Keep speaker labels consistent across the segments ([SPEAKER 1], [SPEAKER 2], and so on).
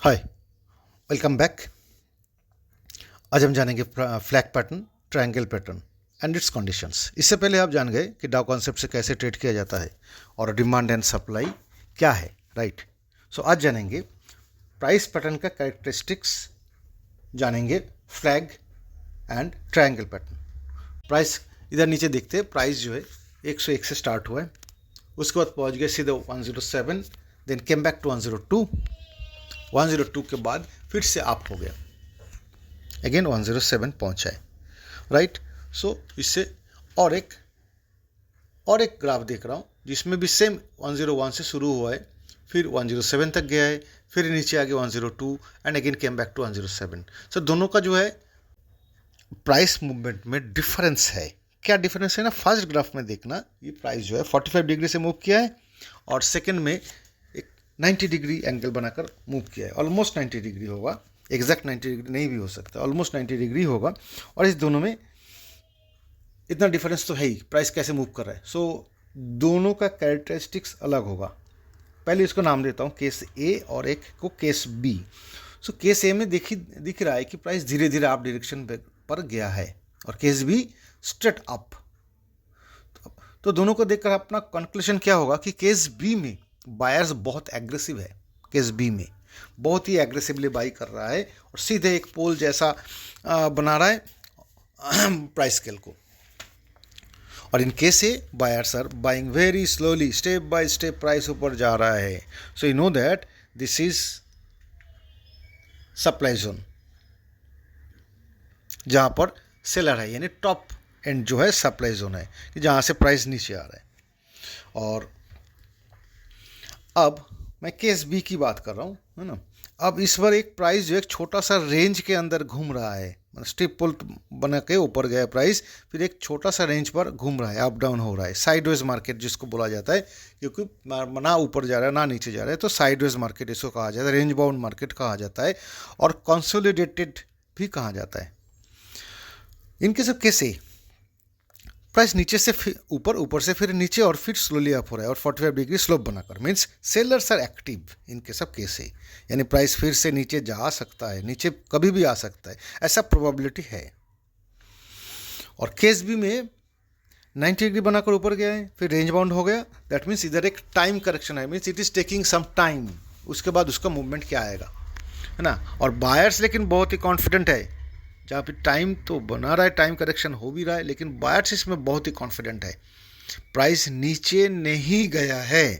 [SPEAKER 1] हाय, welcome back. आज हम जानेंगे flag pattern, triangle pattern and it's conditions. इससे पहले आप जान गए कि डाउ कॉन्सेप्ट से कैसे ट्रेड किया जाता है और डिमांड एंड सप्लाई क्या है, राइट। सो आज जानेंगे प्राइस पैटर्न का कैरेक्टरिस्टिक्स, जानेंगे flag and triangle pattern. Price इधर नीचे देखते हैं, प्राइस जो है 101 से स्टार्ट हुआ है, उसके बाद पहुंच गए सीधे 107, देन केम बैक टू 102, 102 के बाद फिर से अप हो गया, अगेन 107 पहुंचा है, राइट। सो इससे और एक ग्राफ देख रहा हूँ जिसमें भी सेम 101 से शुरू हुआ है, फिर 107 तक गया है, फिर नीचे आगे 102 and again came back to 107। So दोनों का जो है प्राइस मूवमेंट में डिफरेंस है। क्या डिफरेंस है ना, फर्स्ट ग्राफ में देखना, ये प्राइस जो है 45 डिग्री से मूव किया है और सेकंड में 90 डिग्री एंगल बनाकर मूव किया है। ऑलमोस्ट 90 डिग्री होगा, एग्जैक्ट 90 डिग्री नहीं भी हो सकता, ऑलमोस्ट 90 डिग्री होगा। और इस दोनों में इतना डिफरेंस तो है ही, प्राइस कैसे मूव कर रहा है। सो दोनों का कैरेक्टरिस्टिक्स अलग होगा। पहले इसको नाम देता हूँ केस ए और एक को केस बी। सो केस ए में दिख रहा है कि प्राइस धीरे धीरे अप डायरेक्शन पर गया है और केस बी स्ट्रेट अप। तो दोनों को देखकर अपना कंक्लूजन क्या होगा कि केस बी में बायर्स बहुत एग्रेसिव है, केस बी में बहुत ही एग्रेसिवली बाई कर रहा है और सीधे एक पोल जैसा बना रहा है प्राइस स्केल को। और in case a buyers are buying very slowly, step by step price ऊपर जा रहा है। So you know that this is supply zone, जहां पर सेलर है, यानी टॉप एंड जो है सप्लाई जोन है कि जहां से प्राइस नीचे आ रहा है। और अब मैं केस बी की बात कर रहा हूँ, है ना। अब इस बार एक प्राइस जो एक छोटा सा रेंज के अंदर घूम रहा है, मतलब स्टिप पुल बना के ऊपर गया प्राइस, फिर एक छोटा सा रेंज पर घूम रहा है, अप डाउन हो रहा है, साइडवेज मार्केट जिसको बोला जाता है, क्योंकि ना ऊपर जा रहा है ना नीचे जा रहा है, तो साइडवेज मार्केट इसको कहा जाता है, रेंज बाउंड मार्केट कहा जाता है और कंसोलिडेटेड भी कहा जाता है। इनके सब कैसे प्राइस नीचे से ऊपर, ऊपर से फिर नीचे और फिर स्लोली अप हो रहा है और 45 डिग्री स्लोप बनाकर, मीन्स सेलर्स आर एक्टिव इनके सब केस है, यानी प्राइस फिर से नीचे जा सकता है, नीचे कभी भी आ सकता है, ऐसा प्रोबेबिलिटी है। और केस बी में 90 डिग्री बनाकर ऊपर गया है, फिर रेंज बाउंड हो गया, दैट मीन्स इधर एक टाइम करेक्शन है, means it is taking some time, उसके बाद उसका मूवमेंट क्या आएगा, है ना। और बायर्स लेकिन बहुत ही कॉन्फिडेंट है, जहाँ पे टाइम तो बना रहा है, टाइम करेक्शन हो भी रहा है, लेकिन बायर्स इसमें बहुत ही कॉन्फिडेंट है, प्राइस नीचे नहीं गया है।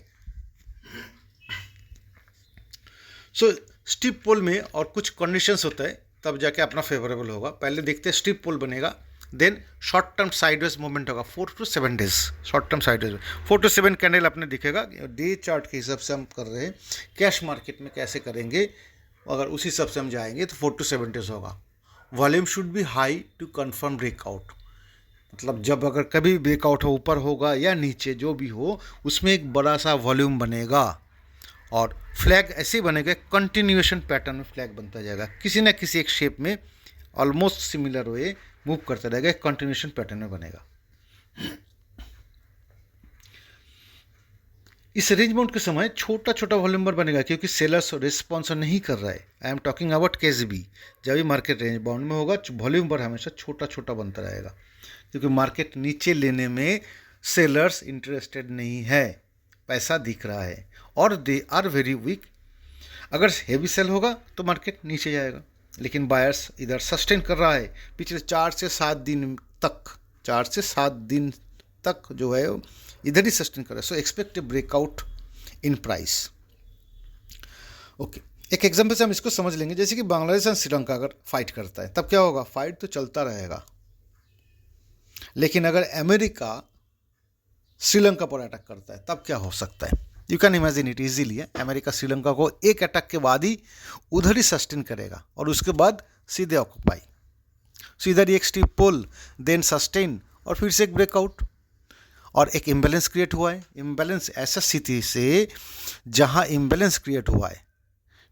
[SPEAKER 1] सो स्टिप पोल में और कुछ कंडीशंस होता है, तब जाके अपना फेवरेबल होगा। पहले देखते हैं स्टिप पोल बनेगा, then short term sideways movement होगा 4 to 7 days, short term sideways 4 to 7 candle अपने दिखेगा। डे चार्ट के हिसाब से हम कर रहे हैं, कैश मार्केट में कैसे करेंगे, अगर उसी हिसाब से हम जाएंगे तो 4 to 7 डेज होगा। Volume should be high to confirm breakout, मतलब जब अगर कभी ब्रेकआउट हो, ऊपर होगा या नीचे जो भी हो, उसमें एक बड़ा सा वॉल्यूम बनेगा और फ्लैग ऐसे ही बनेगा, कंटिन्यूएशन पैटर्न में फ्लैग बनता जाएगा, किसी ना किसी एक शेप में ऑलमोस्ट सिमिलर वे मूव करता रहेगा, एक कंटिन्यूएशन पैटर्न में बनेगा। इस रेंज बाउंड के समय छोटा छोटा वॉल्यूम पर बनेगा, क्योंकि सेलर्स रिस्पॉन्स नहीं कर रहा है। I am talking about case B. जब भी मार्केट रेंज बाउंड में होगा, वॉल्यूम पर हमेशा छोटा छोटा बनता रहेगा, क्योंकि मार्केट नीचे लेने में सेलर्स इंटरेस्टेड नहीं है, पैसा दिख रहा है और दे आर वेरी वीक। अगर हेवी सेल होगा तो मार्केट नीचे जाएगा, लेकिन बायर्स इधर सस्टेन कर रहा है पिछले 4 से 7 दिन तक, 4 से 7 दिन तक जो है इधर ही सस्टेन कर रहा है। So expect a breakout in price. Okay, एक एग्जांपल से हम इसको समझ लेंगे, जैसे कि बांग्लादेश और श्रीलंका अगर फाइट करता है, तब क्या होगा, फाइट तो चलता रहेगा, लेकिन अगर अमेरिका श्रीलंका पर अटैक करता है तब क्या हो सकता है। You can imagine it easily. America Sri Lanka को एक अटैक के बाद ही उधर ही सस्टेन करेगा और उसके बाद सीधे ऑक्यूपाई। सो इधर एक स्टीप पुल, देन सस्टेन और फिर से एक ब्रेकआउट, और एक इम्बैलेंस क्रिएट हुआ है। इम्बैलेंस ऐसा स्थिति से जहां इम्बैलेंस क्रिएट हुआ है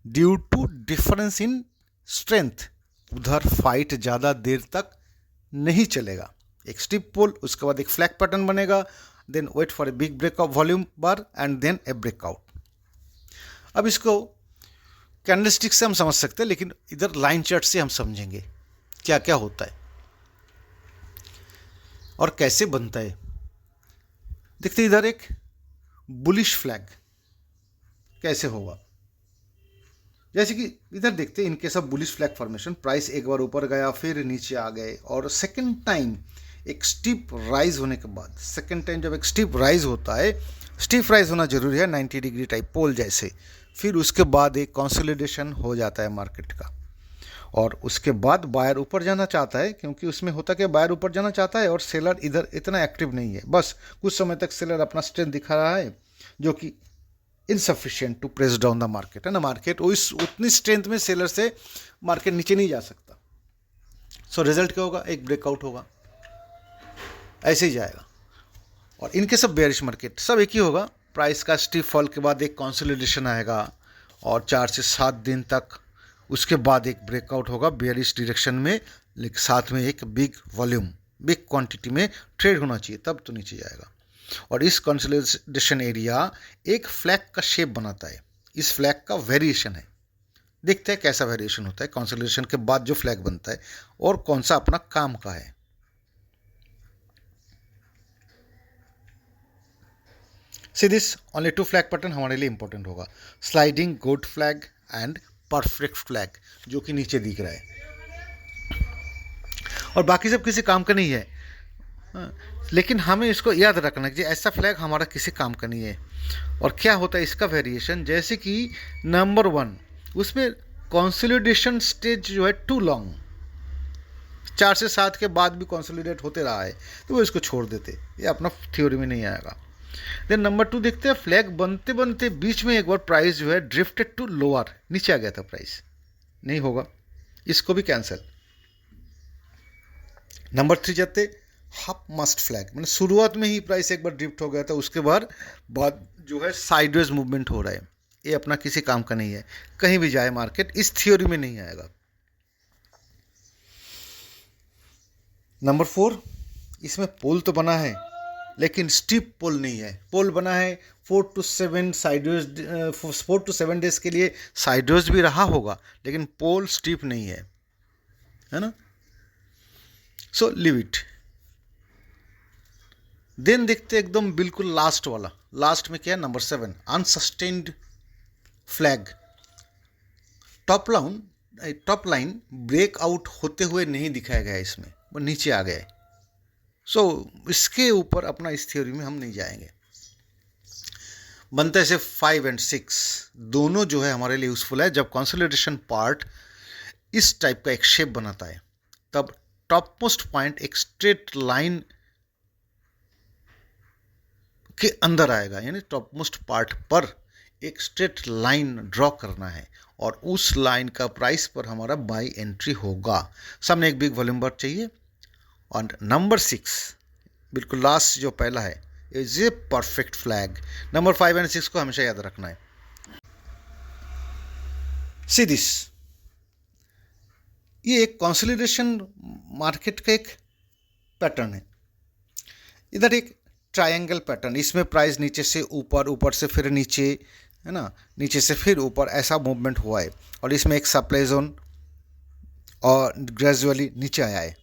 [SPEAKER 1] due to difference in strength, उधर फाइट ज़्यादा देर तक नहीं चलेगा। एक स्टिप पुल, उसके बाद एक फ्लैग पैटर्न बनेगा, then wait for a big breakout volume bar and then a breakout. अब इसको कैंडलस्टिक से हम समझ सकते हैं, लेकिन इधर लाइन चार्ट से हम समझेंगे क्या क्या होता है और कैसे बनता है। देखते इधर एक बुलिश फ्लैग कैसे होगा, जैसे कि इधर देखते हैं इनके सब बुलिश फ्लैग फॉर्मेशन, प्राइस एक बार ऊपर गया फिर नीचे आ गए, और सेकंड टाइम एक स्टीप राइज होने के बाद, सेकंड टाइम जब एक स्टीप राइज होता है, स्टीप राइज होना जरूरी है 90 डिग्री टाइप पोल जैसे, फिर उसके बाद एक कंसोलिडेशन हो जाता है मार्केट का, और उसके बाद बायर ऊपर जाना चाहता है, क्योंकि उसमें होता कि बायर ऊपर जाना चाहता है और सेलर इधर इतना एक्टिव नहीं है, बस कुछ समय तक सेलर अपना स्ट्रेंथ दिखा रहा है जो कि insufficient to press down the market है ना। मार्केट उस उतनी स्ट्रेंथ में सेलर से मार्केट नीचे नहीं जा सकता। सो रिजल्ट क्या होगा, एक ब्रेकआउट होगा, ऐसे ही जाएगा। और इनके सब बेयरिश मार्केट सब एक ही होगा, प्राइस का स्टीप फॉल के बाद एक कंसोलिडेशन आएगा और 4 से 7 दिन तक, उसके बाद एक ब्रेकआउट होगा बेयरिश डायरेक्शन में, लेकिन साथ में एक बिग वॉल्यूम, बिग क्वांटिटी में ट्रेड होना चाहिए, तब तो नीचे जाएगा। और इस कंसोलिडेशन एरिया एक फ्लैग का शेप बनाता है, इस फ्लैग का वेरिएशन है। देखते हैं कैसा वेरिएशन होता है कंसोलिडेशन के बाद जो फ्लैग बनता है, और कौन सा अपना काम का है। See this only 2 flag pattern हमारे लिए इंपॉर्टेंट होगा, sliding good flag and perfect flag, जो कि नीचे दिख रहा है, और बाकी सब किसी काम का नहीं है। लेकिन हमें इसको याद रखना कि ऐसा फ्लैग हमारा किसी काम का नहीं है। और क्या होता है इसका वेरिएशन, जैसे कि नंबर 1 उसमें कंसोलिडेशन स्टेज जो है टू लॉन्ग, 4 से 7 के बाद भी कंसोलिडेट होते रहा है, तो वो इसको छोड़ देते, ये अपना थ्योरी में नहीं आएगा। देन नंबर 2 देखते हैं, फ्लैग बनते बनते बीच में एक बार प्राइस जो है ड्रिफ्टेड टू लोअर, नीचे आ गया था प्राइस, नहीं होगा, इसको भी कैंसिल। नंबर 3 जाते हाफ मस्ट फ्लैग, मैंने शुरुआत में ही प्राइस एक बार ड्रिफ्ट हो गया था, उसके बाद जो है साइडवेज मूवमेंट हो रहा है, ये अपना किसी काम का नहीं है, कहीं भी जाए मार्केट इस थ्योरी में नहीं आएगा। नंबर 4 इसमें पोल तो बना है लेकिन स्टीप पोल नहीं है, पोल बना है 4 to 7 साइडवेज, 4 to 7 डेज के लिए साइडवेज भी रहा होगा, लेकिन पोल स्टीप नहीं है ना। So leave it. देन देखते एकदम बिल्कुल लास्ट वाला, लास्ट में क्या है, number 7 unsustained flag, top line breakout होते हुए नहीं दिखाया गया है इसमें, वो नीचे आ गया है। सो इसके ऊपर अपना इस थ्योरी में हम नहीं जाएंगे। बनते से 5 और 6 दोनों जो है हमारे लिए यूजफुल है, जब कंसोलिडेशन पार्ट इस टाइप का एक शेप बनाता है, तब टॉप मोस्ट पॉइंट एक स्ट्रेट लाइन के अंदर आएगा, यानी टॉप मोस्ट पार्ट पर एक स्ट्रेट लाइन ड्रॉ करना है, और उस लाइन का प्राइस पर हमारा बाई एंट्री होगा। सामने एक बिग वॉल्यूम बार चाहिए। और नंबर 6 बिल्कुल लास्ट जो पहला है, is a perfect flag. Number 5 और 6 को हमेशा याद रखना है। सी दिस, ये एक कंसोलिडेशन मार्केट का एक पैटर्न है। इधर एक ट्रायंगल पैटर्न, इसमें प्राइस नीचे से ऊपर, ऊपर से फिर नीचे, है ना, नीचे से फिर ऊपर, ऐसा मूवमेंट हुआ है, और इसमें एक सप्लाई जोन और ग्रेजुअली नीचे आया है,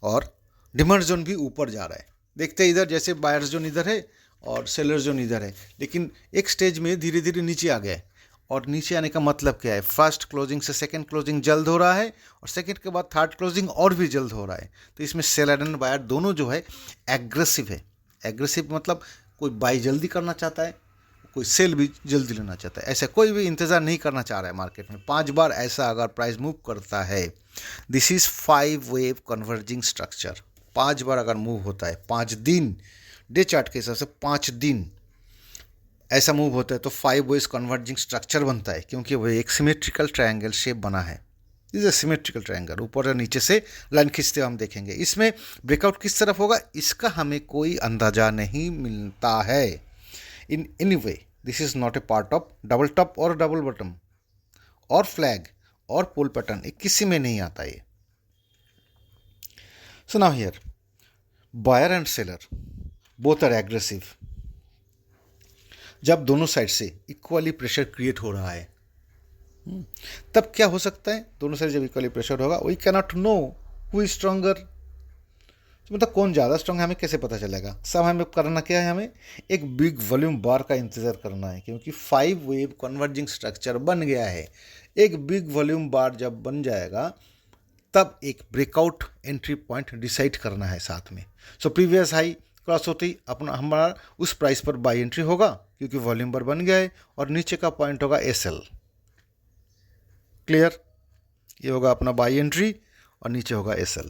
[SPEAKER 1] और डिमांड जोन भी ऊपर जा रहा है। देखते हैं इधर जैसे बायर्स जोन इधर है और सेलर जोन इधर है, लेकिन एक स्टेज में धीरे धीरे नीचे आ गया है। और नीचे आने का मतलब क्या है, फर्स्ट क्लोजिंग से सेकंड क्लोजिंग जल्द हो रहा है, और सेकंड के बाद थर्ड क्लोजिंग और भी जल्द हो रहा है। तो इसमें सेलर एंड बायर दोनों जो है एग्रेसिव है। एग्रेसिव मतलब कोई बाई जल्दी करना चाहता है, कोई सेल भी जल्दी लेना चाहता है, ऐसा कोई भी इंतज़ार नहीं करना चाह रहा है मार्केट में। 5 बार ऐसा अगर प्राइस मूव करता है, this is 5 wave converging structure. 5 बार अगर मूव होता है, 5 दिन डे चार्ट के हिसाब से 5 दिन ऐसा मूव होता है, तो 5 वेज कन्वर्जिंग स्ट्रक्चर बनता है, क्योंकि वो एक सिमेट्रिकल ट्रायंगल शेप बना है। दिस इज सिमेट्रिकल ट्रायंगल, ऊपर और नीचे से लाइन खींचते हुए हम देखेंगे। इसमें ब्रेकआउट किस तरफ होगा इसका हमें कोई अंदाजा नहीं मिलता है। In any way this is not a part of double top और डबल बॉटम और फ्लैग और पोल पैटर्न, किसी में नहीं आता ये। So now here buyer and seller both are aggressive. जब दोनों साइड से इक्वली प्रेशर क्रिएट हो रहा है, तब क्या हो सकता है, दोनों साइड जब इक्वली प्रेशर होगा, we cannot know who is stronger, मतलब कौन ज़्यादा स्ट्रॉन्ग है हमें कैसे पता चलेगा। सब हमें करना क्या है, हमें एक बिग वॉल्यूम बार का इंतज़ार करना है, क्योंकि 5 वेव कन्वर्जिंग स्ट्रक्चर बन गया है। एक बिग वॉल्यूम बार जब बन जाएगा तब एक ब्रेकआउट एंट्री पॉइंट डिसाइड करना है साथ में। सो प्रीवियस हाई क्रॉस होते ही अपना हमारा उस प्राइस पर बाई एंट्री होगा, क्योंकि वॉल्यूम बार बन गया है, और नीचे का पॉइंट होगा SL। क्लियर, ये होगा अपना बाई एंट्री और नीचे होगा SL।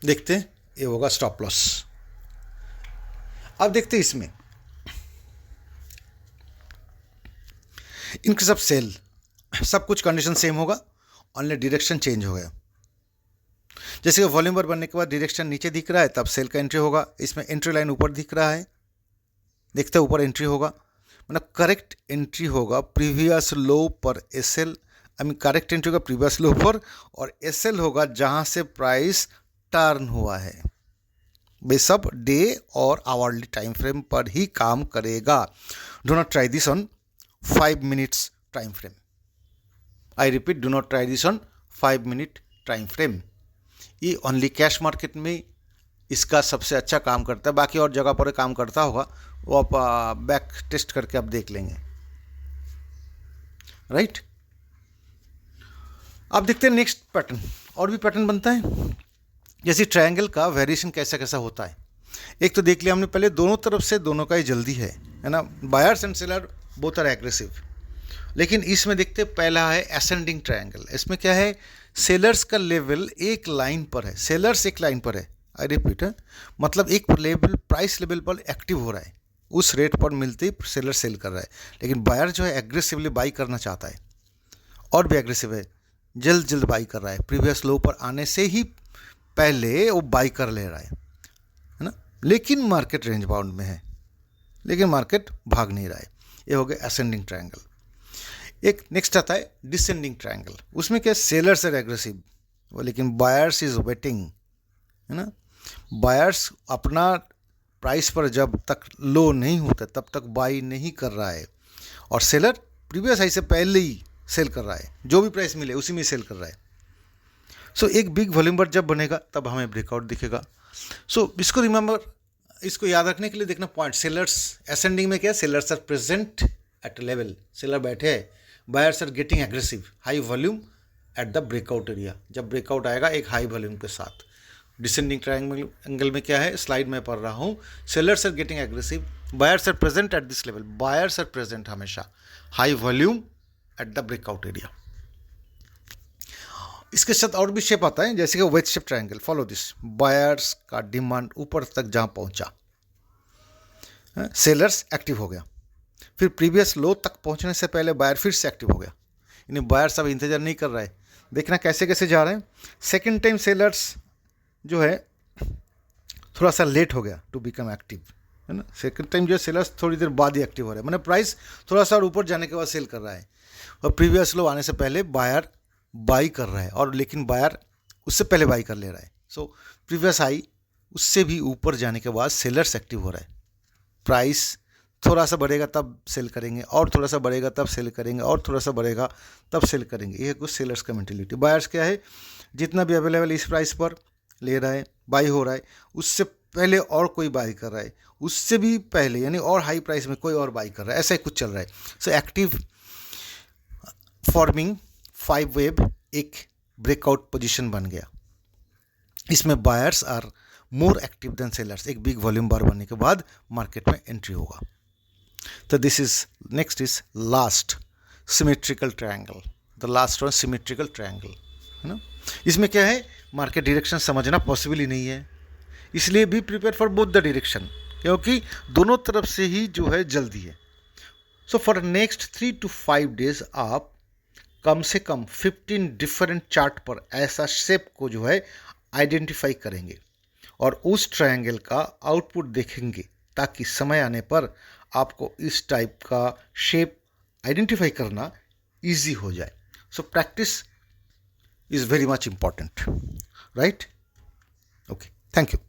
[SPEAKER 1] देखते हैं, ये होगा स्टॉप लॉस। अब देखते हैं इसमें इनके सब सेल, सब कुछ कंडीशन सेम होगा, ओनली डायरेक्शन चेंज हो गया। जैसे कि वॉल्यूम बार बनने के बाद डायरेक्शन नीचे दिख रहा है, तब सेल का एंट्री होगा। इसमें एंट्री लाइन ऊपर दिख रहा है, देखते हैं ऊपर एंट्री होगा, मतलब करेक्ट एंट्री होगा प्रीवियस लो पर SL, I mean correct entry होगा प्रीवियस लो पर, और SL होगा जहां से प्राइस टर्न हुआ है। वे सब डे और आवर्ली टाइम फ्रेम पर ही काम करेगा। Do not try this on 5 minutes time frame. I repeat, do not try this on 5 minute time frame. ये ओनली कैश मार्केट में इसका सबसे अच्छा काम करता है, बाकी और जगह पर काम करता होगा, वो आप बैक टेस्ट करके आप देख लेंगे, राइट। अब देखते हैं नेक्स्ट पैटर्न, और भी पैटर्न बनता है। जैसे ट्रायंगल का वेरिएशन कैसा कैसा होता है, एक तो देख लिया हमने पहले, दोनों तरफ से दोनों का ही जल्दी है ना, buyers and seller both are aggressive. लेकिन इसमें देखते पहला है असेंडिंग ट्रायंगल। इसमें क्या है, सेलर्स का लेवल एक लाइन पर है, सेलर्स एक लाइन पर है, आई रिपीट, मतलब एक लेवल प्राइस लेवल पर एक्टिव हो रहा है, उस रेट पर मिलते ही सेलर सेल कर रहा है। लेकिन बायर जो है एग्रेसिवली बाई करना चाहता है, और भी एग्रेसिव है, जल्द जल्द बाई कर रहा है, प्रीवियस लो पर आने से ही पहले वो बाई कर ले रहा है ना। लेकिन मार्केट रेंज बाउंड में है, लेकिन मार्केट भाग नहीं रहा है। ये हो गया असेंडिंग ट्रायंगल। एक नेक्स्ट आता है डिसेंडिंग ट्रायंगल। उसमें क्या, सेलर्स आर एग्रेसिव, लेकिन बायर्स इज वेटिंग, है ना। बायर्स अपना प्राइस पर जब तक लो नहीं होता तब तक बाई नहीं कर रहा है, और सेलर प्रीवियस हाई से पहले ही सेल कर रहा है, जो भी प्राइस मिले उसी में सेल कर रहा है। सो एक बिग वॉल्यूम पर जब बनेगा तब हमें ब्रेकआउट दिखेगा। सो इसको रिमेंबर, इसको याद रखने के लिए देखना पॉइंट, सेलर्स असेंडिंग में क्या है, sellers are present at level, seller बैठे हैं, buyers are getting aggressive, high volume at the breakout area, जब ब्रेकआउट आएगा एक हाई वॉल्यूम के साथ। डिसेंडिंग ट्रायंगल में क्या है, स्लाइड में पढ़ रहा हूँ, sellers are getting aggressive, buyers are present at this level, buyers are present हमेशा, high volume at the breakout area. इसके साथ और भी शेप आता है, जैसे कि wedge shape triangle, follow this, buyers का डिमांड ऊपर तक जहाँ पहुँचा, सेलर्स एक्टिव हो गया, फिर प्रीवियस लो तक पहुँचने से पहले बायर फिर से एक्टिव हो गया, यानी बायर्स अब इंतजार नहीं कर रहा है। देखना कैसे कैसे जा रहे हैं। सेकेंड टाइम सेलर्स जो है थोड़ा सा लेट हो गया टू बिकम एक्टिव, है ना। सेकेंड टाइम जो है सेलर्स थोड़ी देर बाद ही एक्टिव हो रहा है, मतलब प्राइस थोड़ा सा और ऊपर जाने के बाद सेल कर रहा है, और प्रीवियस लो आने से पहले बायर बाई कर रहा है, और लेकिन बायर उससे पहले बाई कर ले रहा है। सो प्रीवियस हाई उससे भी ऊपर जाने के बाद सेलर्स एक्टिव हो रहा है, प्राइस थोड़ा सा बढ़ेगा तब सेल करेंगे, और थोड़ा सा बढ़ेगा तब सेल करेंगे, और थोड़ा सा बढ़ेगा तब सेल करेंगे। ये कुछ सेलर्स का मेंटेलिटी। बायर्स क्या है, जितना भी अवेलेबल इस प्राइस पर ले रहा है, बाई हो रहा है, उससे पहले और कोई बाई कर रहा है, उससे भी पहले यानी और हाई प्राइस में कोई और बाई कर रहा है, ऐसा ही कुछ चल रहा है। सो एक्टिव फॉर्मिंग 5 वेव एक ब्रेकआउट पोजीशन बन गया। इसमें buyers are more active than sellers, एक बिग वॉल्यूम बार बनने के बाद मार्केट में एंट्री होगा। तो this is next is last symmetrical triangle, the last one symmetrical triangle, है ना। इसमें क्या है, मार्केट डायरेक्शन समझना पॉसिबल ही नहीं है, इसलिए भी prepare for both the direction, क्योंकि दोनों तरफ से ही जो है जल्दी है। So for next 3 to 5 days आप कम से कम 15 डिफरेंट चार्ट पर ऐसा शेप को जो है आइडेंटिफाई करेंगे, और उस ट्रायंगल का आउटपुट देखेंगे, ताकि समय आने पर आपको इस टाइप का शेप आइडेंटिफाई करना इजी हो जाए। So practice is very much important, right. Okay, thank you.